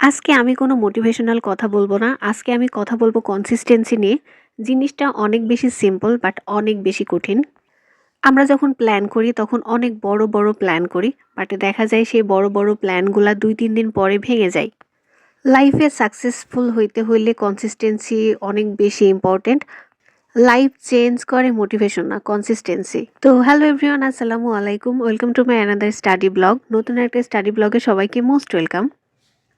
আজকে আমি কোনো মোটিভেশনাল কথা বলবো না। আজকে আমি কথা বলবো কনসিস্টেন্সি নিয়ে। জিনিসটা অনেক বেশি সিম্পল বাট অনেক বেশি কঠিন। আমরা যখন প্ল্যান করি তখন অনেক বড়, বড় প্ল্যান করি। বাট দেখা যায় সেই বড়, বড় প্ল্যানগুলা ২-৩ দিন পরে ভেঙে যায়। লাইফে সাকসেসফুল হইতে হইলে কনসিস্টেন্সি অনেক বেশি ইম্পোর্টেন্ট। লাইফ চেঞ্জ করে মোটিভেশন না, কনসিস্টেন্সি। তো হ্যালো এভরিওয়ান, আসসালামু আলাইকুম। Welcome to my another study blog. নতুন একটা স্টাডি ব্লগে সবাইকে মোস্ট ওয়েলকাম।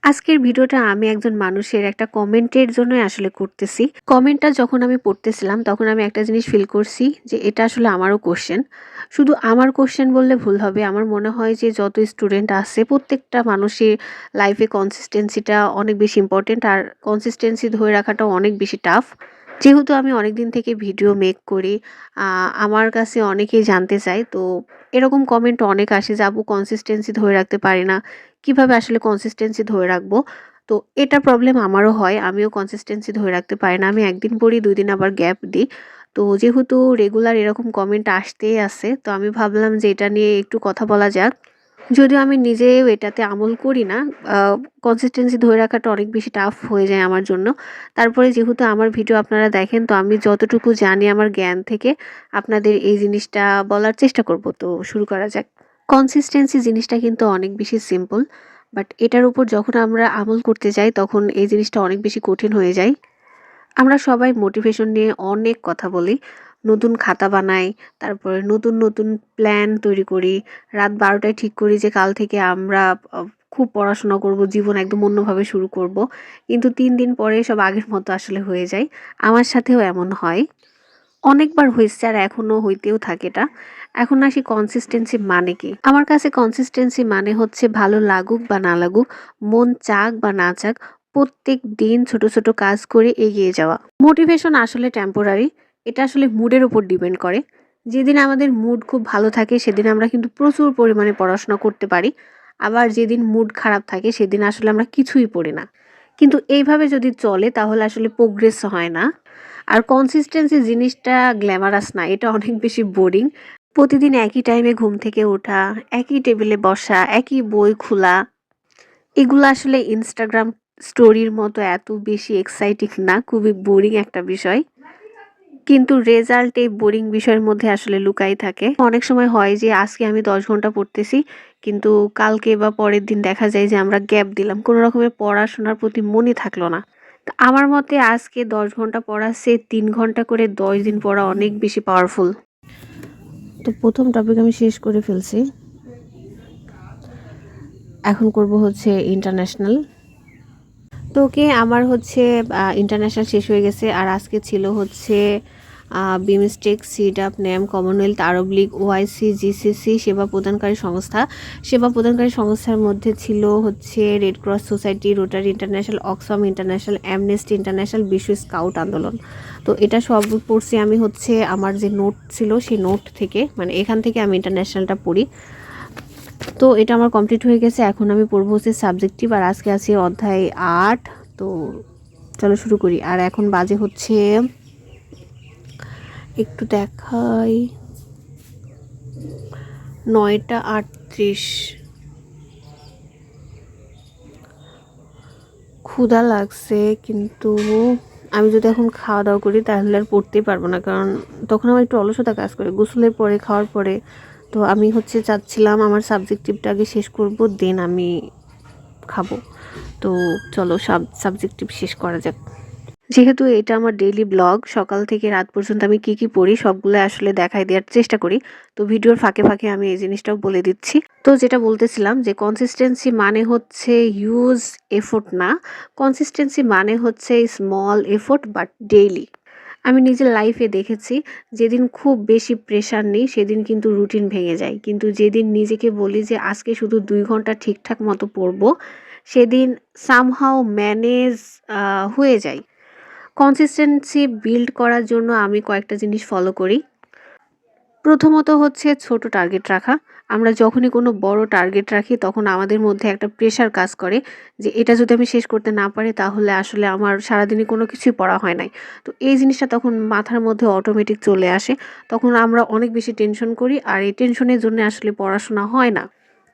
আজকের ভিডিওটা আমি একজন মানুষের একটা কমেন্টের জন্যই আসলে করতেছি। কমেন্টটা যখন আমি পড়তেছিলাম তখন আমি একটা জিনিস ফিল করছি যে এটা আসলে আমারও কোশ্চেন। শুধু আমার কোশ্চেন বললে ভুল হবে। আমার মনে হয় যে যত স্টুডেন্ট আছে প্রত্যেকটা মানুষের লাইফে কনসিস্টেন্সিটা অনেক বেশি ইম্পর্টেন্ট, আর কনসিস্টেন্সি ধরে রাখাটাও অনেক বেশি টাফ। যেহেতু আমি অনেকদিন থেকে ভিডিও মেক করি, আমার কাছে অনেকেই জানতে চায়। তো এরকম কমেন্ট অনেক আসে যে আপু কনসিস্টেন্সি ধরে রাখতে পারি না, কিভাবে আসলে কনসিস্টেন্সি ধরে রাখবো। তো এটা প্রবলেম আমারও হয়, আমিও কনসিস্টেন্সি ধরে রাখতে পারি না। আমি একদিন পড়ি, ২ দিন আবার গ্যাপ দিই। তো যেহেতু রেগুলার এরকম কমেন্ট আসতেই আছে, তো আমি ভাবলাম যে এটা নিয়ে একটু কথা বলা যাক। যদিও আমি নিজেও এটাতে আমল করি না, কনসিস্টেন্সি ধরে রাখাটা অনেক বেশি টাফ হয়ে যায় আমার জন্য। তারপরে যেহেতু আমার ভিডিও আপনারা দেখেন, তো আমি যতটুকু জানি আমার জ্ঞান থেকে আপনাদের এই জিনিসটা বলার চেষ্টা করব। তো শুরু করা যাক। কনসিস্টেন্সি জিনিসটা কিন্তু অনেক বেশি সিম্পল, বাট এটার উপর যখন আমরা আমল করতে যাই তখন এই জিনিসটা অনেক বেশি কঠিন হয়ে যায়। আমরা সবাই মোটিভেশন নিয়ে অনেক কথা বলি, নতুন খাতা বানাই, তারপরে নতুন নতুন প্ল্যান তৈরি করি। রাত ১২টায় ঠিক করি যে কাল থেকে আমরা খুব পড়াশোনা করব, জীবন একদম অন্যভাবে শুরু করব। কিন্তু ৩ দিন পরে সব আগের মতো আসলে হয়ে যায়। আমার সাথেও এমন হয়, অনেকবার হয়েছে আর এখনো হইতেও থাকে এটা। এখন আসি কনসিস্টেন্সি মানে কি। আমার কাছে কনসিস্টেন্সি মানে হচ্ছে ভালো লাগুক বা না লাগুক, মন চাক বা না চাক, প্রত্যেক দিন ছোট ছোট কাজ করে এগিয়ে যাওয়া। মোটিভেশন আসলে টেম্পোরারি, এটা আসলে মুডের উপর ডিপেন্ড করে। যেদিন আমাদের মুড খুব ভালো থাকে সেদিন আমরা কিন্তু প্রচুর পরিমাণে পড়াশোনা করতে পারি। আবার যেদিন মুড খারাপ থাকে সেদিন আসলে আমরা কিছুই পড়ি না। কিন্তু এইভাবে যদি চলে তাহলে আসলে প্রোগ্রেস হয় না। আর কনসিস্টেন্সি জিনিসটা গ্ল্যামারাস না, এটা অনেক বেশি বোরিং। প্রতিদিন একই টাইমে ঘুম থেকে ওঠা, একই টেবিলে বসা, একই বই খোলা, এগুলো আসলে ইনস্টাগ্রাম স্টোরির মতো এত বেশি এক্সাইটিং না, খুবই বোরিং একটা বিষয়। কিন্তু রেজাল্ট এই বোরিং বিষয়ের মধ্যে আসলে লুকাই থাকে। অনেক সময় হয় যে আজকে আমি ১০ ঘন্টা পড়তেছি, কিন্তু কালকে বা পরের দিন দেখা যায় যে আমরা গ্যাপ দিলাম, কোনো রকমের পড়াশোনার প্রতি মনই থাকলো না। তো আমার মতে আজকে ১০ ঘন্টা পড়া চেয়ে ৩ ঘন্টা করে ১০ দিন পড়া অনেক বেশি পাওয়ারফুল। তো প্রথম টপিক আমি শেষ করে ফেলছি, এখন করব হচ্ছে ইন্টারন্যাশনাল। তো ওকে, আমার হচ্ছে ইন্টারন্যাশনাল শেষ হয়ে গেছে। আর আজকে ছিল হচ্ছে বিমস্টেক, সিডাপ, ন্যাম, কমনওয়েলথ, আরব লীগ, ওআইসি, জিসিসি, সেবা প্রদানকারী সংস্থা। সেবা প্রদানকারী সংস্থার মধ্যে ছিল হচ্ছে red cross society, rotary international, Oxfam international, amnesty international, বিশ্ব স্কাউট আন্দোলন। তো এটা সব পড়ছি আমি হচ্ছে আমার যে নোট ছিল সেই নোট থেকে, মানে এখান থেকে আমি ইন্টারন্যাশনালটা পড়ি। তো এটা আমার কমপ্লিট হয়ে গেছে। এখন আমি পড়বো হচ্ছে সাবজেক্টিভ, আর আজকে আছে অধ্যায় ৮। তো চলো শুরু করি। আর এখন বাজে হচ্ছে, একটু দেখাই, ৯টা ৩৮। ক্ষুধা লাগছে, কিন্তু আমি যদি এখন খাওয়া দাওয়া করি তাহলে আর পড়তেই পারবো না, কারণ তখন আমার একটু অলসতা কাজ করে গোসলের পরে, খাওয়ার পরে। তো আমি হচ্ছে চাচ্ছিলাম আমার সাবজেক্টিভটা আগে শেষ করব, দেন আমি খাবো। তো চলো সাবজেক্টিভ শেষ করা যাক। যেহেতু এটা আমার ডেইলি ব্লগ, সকাল থেকে রাত পর্যন্ত আমি কি কি পড়ি সবগুলো আসলে দেখাই দেওয়ার চেষ্টা করি। তো ভিডিওর ফাঁকে ফাঁকে আমি এই জিনিসটাও বলে দিচ্ছি। তো যেটা বলতেছিলাম যে কনসিস্টেন্সি মানে হচ্ছে হিউজ এফোর্ট না, কনসিস্টেন্সি মানে হচ্ছে স্মল এফোর্ট বাট ডেইলি। আমি নিজের লাইফে দেখেছি, যেদিন খুব বেশি প্রেশার নেই সেদিন কিন্তু রুটিন ভেঙে যায়, কিন্তু যেদিন নিজেকে বলি যে আজকে শুধু ২ ঘন্টা ঠিকঠাক মতো পড়বো, সেদিন সামহাও ম্যানেজ হয়ে যায়। কনসিস্টেন্সি বিল্ড করার জন্য আমি কয়েকটা জিনিস ফলো করি। প্রথমত হচ্ছে ছোট টার্গেট রাখা। আমরা যখনই কোনো বড় টার্গেট রাখি তখন আমাদের মধ্যে একটা প্রেশার কাজ করে যে এটা যদি আমি শেষ করতে না পারি তাহলে আসলে আমার সারাদিনে কোনো কিছুই পড়া হয় নাই। তো এই জিনিসটা তখন মাথার মধ্যে অটোমেটিক চলে আসে। তখন আমরা অনেক বেশি টেনশন করি, আর এই টেনশনের জন্য আসলে পড়াশোনা হয় না।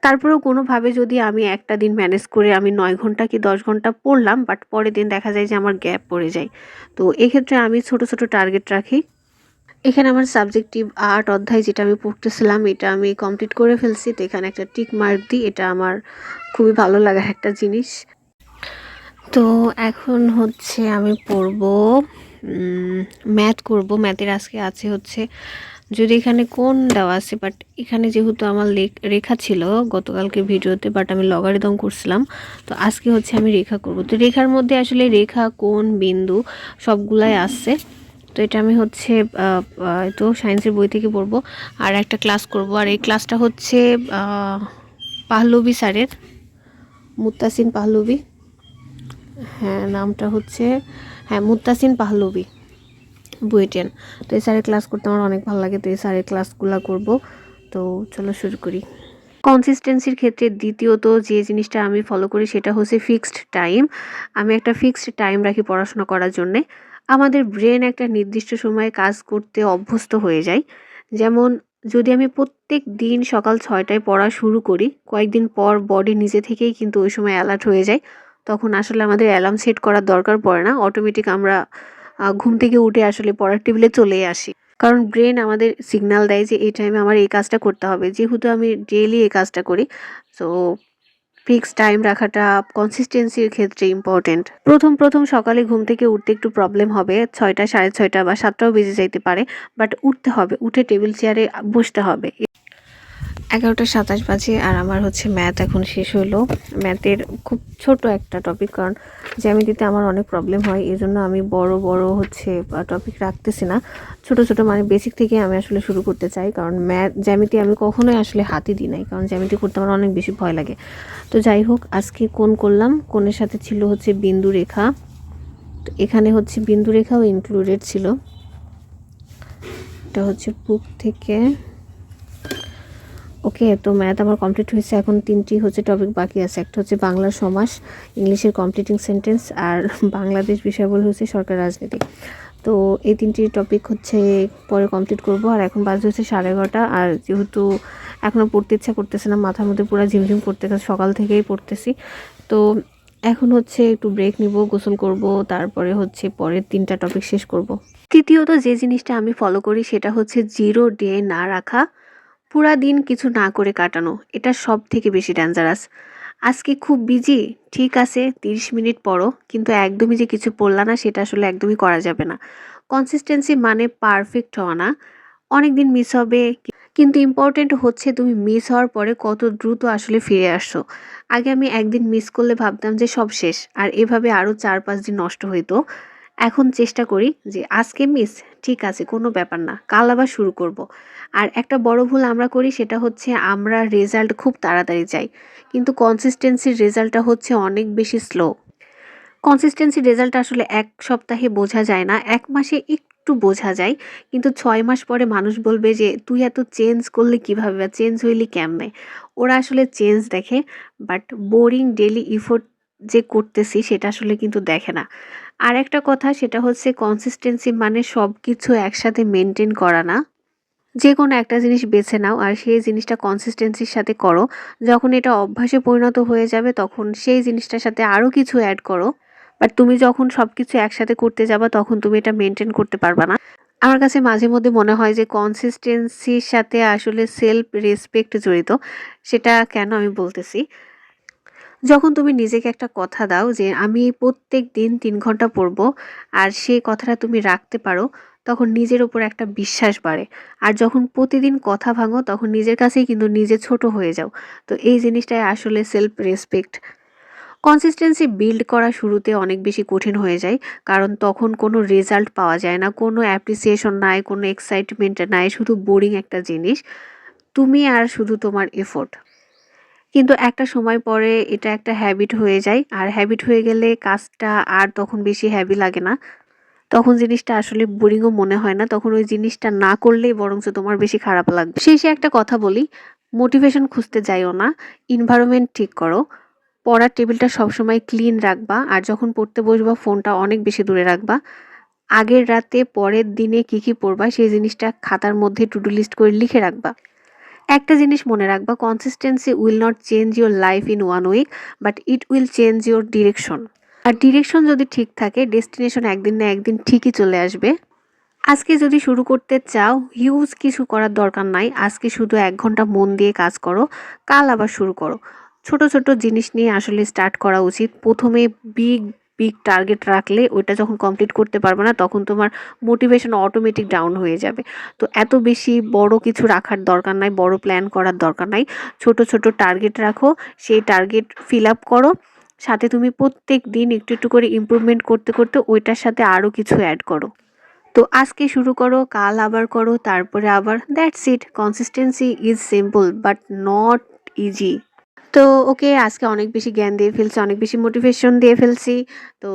তারপরেও কোনোভাবে যদি আমি একটা দিন ম্যানেজ করে আমি 9 ঘন্টা কি 10 ঘন্টা পড়লাম, বাট পরের দিন দেখা যায় যে আমার গ্যাপ পড়ে যায়। তো এক্ষেত্রে আমি ছোট, ছোট টার্গেট রাখি। এখানে আমার সাবজেক্টিভ ৮ অধ্যায় যেটা আমি পড়তেছিলাম এটা আমি কমপ্লিট করে ফেলছি। তো এখানে একটা টিক মার্ক দিই। এটা আমার খুবই ভালো লাগার একটা জিনিস। তো এখন হচ্ছে আমি পড়ব ম্যাথ করব। ম্যাথের আজকে আছে হচ্ছে, যদি এখানে কোণ দেওয়া আছে, বাট এখানে যেহেতু আমার রেখা ছিল গতকালকে ভিডিওতে, বাট আমি লগারিদম করছিলাম। তো আজকে হচ্ছে আমি রেখা করব। তো রেখার মধ্যে আসলে রেখা, কোণ, বিন্দু সবগুলাই আছে। তো এটা আমি হচ্ছে তো সায়েন্সের বই থেকে পড়বো আর একটা ক্লাস করব। আর এই ক্লাসটা হচ্ছে পাহলবি স্যারের, মুত্তাসিন পাহলবি। হ্যাঁ, নামটা হচ্ছে, হ্যাঁ, মুত্তাসিন পাহলবি, বুয়েটিয়ান। তো এই স্যারের ক্লাস করতে আমার অনেক ভালো লাগে। তো এই স্যারের ক্লাসগুলো করব। তো চলো শুরু করি। কনসিস্টেন্সির ক্ষেত্রে দ্বিতীয়ত যে জিনিসটা আমি ফলো করি সেটা হচ্ছে ফিক্সড টাইম। আমি একটা ফিক্সড টাইম রাখি পড়াশোনা করার জন্যে। আমাদের ব্রেন একটা নির্দিষ্ট সময়ে কাজ করতে অভ্যস্ত হয়ে যায়। যেমন যদি আমি প্রত্যেক দিন সকাল 6টায় পড়া শুরু করি, কয়েকদিন পর বডি নিজে থেকেই কিন্তু ওই সময় অ্যালার্ট হয়ে যায়। তখন আসলে আমাদের অ্যালার্ম সেট করার দরকার পড়ে না। অটোমেটিক আমরা ঘুম থেকে উঠে আসলে পড়ার টেবিলে চলেই আসি। কারণ ব্রেন আমাদের সিগন্যাল দেয় যে এই টাইমে আমার এই কাজটা করতে হবে। যেহেতু আমি ডেইলি এই কাজটা করি, সো ফিক্সড টাইম রাখাটা কনসিস্টেন্সির ক্ষেত্রে ইম্পর্টেন্ট। প্রথম সকালে ঘুম থেকে উঠতে একটু প্রবলেম হবে। 6টা, 6:30 বা 7টাও বেজে যাইতে পারে। বাট উঠতে হবে, উঠে টেবিল চেয়ারে বসতে হবে। 11:27 বাজে আর আমার হচ্ছে ম্যাথ এখন শেষ হলো। ম্যাথের খুব ছোট একটা টপিক, কারণ জ্যামিতিতে আমার অনেক প্রবলেম হয়। এই জন্য আমি বড় হচ্ছে টপিক রাখতেছি না। ছোট মানে বেসিক থেকে আমি আসলে শুরু করতে চাই, কারণ জ্যামিতি আমি কখনোই আসলে হাতই দিই নাই, কারণ জ্যামিতি করতে আমার অনেক বেশি ভয় লাগে। তো যাই হোক, আজকে কোণ করলাম। কোণের সাথে ছিল হচ্ছে বিন্দু রেখা। তো এখানে হচ্ছে বিন্দু রেখাও ইনক্লুডেড ছিল। এটা হচ্ছে বুক থেকে। ওকে, তো ম্যাথ আমার কমপ্লিট হয়েছে। এখন 3টি হচ্ছে টপিক বাকি আছে। একটা হচ্ছে বাংলা সমাস, ইংলিশের কমপ্লিটিং সেন্টেন্স, আর বাংলাদেশ বিষয়বল হচ্ছে সরকার রাজনীতি। তো এই 3টি টপিক হচ্ছে পরে কমপ্লিট করব। আর এখন বাজে হচ্ছে 11:30। আর যেহেতু এখনও পড়তে ইচ্ছা করতেছে না, মাথার মধ্যে পুরো ঝিমঝিম করতেছে, সকাল থেকেই পড়তেছি। তো এখন হচ্ছে একটু ব্রেক নিব, গোসল করব, তারপরে হচ্ছে পরের 3টা টপিক শেষ করব। তৃতীয়ত যে জিনিসটা আমি ফলো করি সেটা হচ্ছে 0 ডে না রাখা, পুরা দিন কিছু না করে কাটানো। এটা সব থেকে বেশি ডেঞ্জারাস। আজকে খুব বিজি, ঠিক আছে 30 মিনিট পড়ো, কিন্তু একদমই যে কিছু পড়লা না সেটা আসলে একদমই করা যাবে না। কনসিস্টেন্সি মানে পারফেক্ট হওয়া না। অনেক দিন মিস হবে, কিন্তু ইম্পর্টেন্ট হচ্ছে তুমি মিস হওয়ার পরে কত দ্রুত আসলে ফিরে আসছো। আগে আমি একদিন মিস করলে ভাবতাম যে সব শেষ, আর এভাবে আরও 4-5 দিন নষ্ট হইতো। এখন চেষ্টা করি যে আজকে মিস, ঠিক আছে, কোনো ব্যাপার না, কাল আবার শুরু করব। আর একটা বড় ভুল আমরা করি সেটা হচ্ছে আমরা রেজাল্ট খুব তাড়াতাড়ি চাই, কিন্তু কনসিস্টেন্সির রেজাল্টটা হচ্ছে অনেক বেশি স্লো। কনসিস্টেন্সির রেজাল্ট আসলে 1 সপ্তাহে বোঝা যায় না, 1 মাসে একটু বোঝা যায়, কিন্তু 6 মাস পরে মানুষ বলবে যে তুই এত চেঞ্জ করলি কিভাবে বা চেঞ্জ হইলি কেমনে। ওরা আসলে চেঞ্জ দেখে, বাট বোরিং ডেইলি ইফোর্ট যে করতেছি সেটা আসলে কিন্তু দেখে না। আর একটা কথা সেটা হচ্ছে কনসিস্টেন্সি মানে সব কিছু একসাথে মেনটেন করা না। যে কোনো একটা জিনিস বেছে নাও আর সেই জিনিসটা কনসিস্টেন্সির সাথে করো। যখন এটা অভ্যাসে পরিণত হয়ে যাবে তখন সেই জিনিসটার সাথে আরও কিছু অ্যাড করো। বাট তুমি যখন সব কিছু একসাথে করতে যাবা তখন তুমি এটা মেনটেন করতে পারবা না। আমার কাছে মাঝে মধ্যে মনে হয় যে কনসিস্টেন্সির সাথে আসলে সেলফ রেসপেক্ট জড়িত। সেটা কেন আমি বলতেছি। যখন তুমি নিজেকে একটা কথা দাও যে আমি প্রত্যেক দিন 3 ঘন্টা পড়বো, আর সেই কথাটা তুমি রাখতে পারো, তখন নিজের উপর একটা বিশ্বাস বাড়ে। আর যখন প্রতিদিন কথা ভাঙো তখন নিজের কাছেই কিন্তু নিজে ছোট হয়ে যাও। তো এই জিনিসটাই আসলে সেলফ রেসপেক্ট। কনসিস্টেন্সি বিল্ড করা শুরুতে অনেক বেশি কঠিন হয়ে যায়, কারণ তখন কোনো রেজাল্ট পাওয়া যায় না, কোনো অ্যাপ্রিসিয়েশন নাই, কোনো এক্সাইটমেন্ট নাই, শুধু বোরিং একটা জিনিস, তুমি আর শুধু তোমার এফোর্ট। কিন্তু একটা সময় পরে এটা একটা হ্যাবিট হয়ে যায়, আর হ্যাবিট হয়ে গেলে কাজটা আর তখন বেশি হ্যাবি লাগে না। তখন জিনিসটা আসলে বোরিংও মনে হয় না, তখন ওই জিনিসটা না করলেই বরঞ্চ তোমার বেশি খারাপ লাগবে। শেষে একটা কথা বলি, মোটিভেশন খুঁজতে যাইও না, এনভায়রনমেন্ট ঠিক করো। পড়ার টেবিলটা সবসময় ক্লিন রাখবা, আর যখন পড়তে বসবা ফোনটা অনেক বেশি দূরে রাখবা। আগের রাতে পরের দিনে কি কি পড়বা সেই জিনিসটা খাতার মধ্যে টু ডু লিস্ট করে লিখে রাখবা। একটা জিনিস মনে রাখবা, consistency will not change your life in 1 week, but it will change your direction. আর ডিরেকশন যদি ঠিক থাকে, ডেস্টিনেশন একদিন না একদিন ঠিকই চলে আসবে। আজকে যদি শুরু করতে চাও, হিউজ কিছু করার দরকার নাই। আজকে শুধু 1 ঘন্টা মন দিয়ে কাজ করো, কাল আবার শুরু করো। ছোট ছোট জিনিস নিয়ে আসলে স্টার্ট করা উচিত। প্রথমে বিগ বিগ টার্গেট রাখলে ওইটা যখন কমপ্লিট করতে পারবে না, তখন তোমার মোটিভেশন অটোমেটিক ডাউন হয়ে যাবে। তো এত বেশি বড় কিছু রাখার দরকার নাই, বড় প্ল্যান করার দরকার নাই। ছোট ছোট টার্গেট রাখো, সেই টার্গেট ফিল আপ করো। সাথে তুমি প্রত্যেক দিন একটু একটু করে ইমপ্রুভমেন্ট করতে করতে ওইটার সাথে আরও কিছু অ্যাড করো। তো আজকে শুরু করো, কাল আবার করো, তারপরে আবার, that's it. Consistency is simple but not easy. তো ওকে, আজকে অনেক বেশি জ্ঞান দিয়ে ফেলছি, অনেক বেশি মোটিভেশন দিয়ে ফেলছি। তো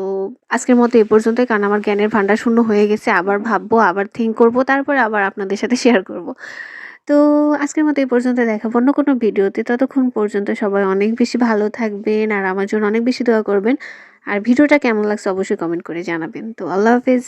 আজকের মতো এ পর্যন্তই, কারণ আমার জ্ঞানের ভান্ডার শূন্য হয়ে গেছে। আবার ভাববো, আবার থিঙ্ক করবো, তারপরে আবার আপনাদের সাথে শেয়ার করব। তো আজকের মতো এই পর্যন্ত, দেখাবো অন্য কোনো ভিডিওতে। ততক্ষণ পর্যন্ত সবাই অনেক বেশি ভালো থাকবেন আর আমার জন্য অনেক বেশি দোয়া করবেন। আর ভিডিওটা কেমন লাগছে অবশ্যই কমেন্ট করে জানাবেন। তো আল্লাহ হাফেজ।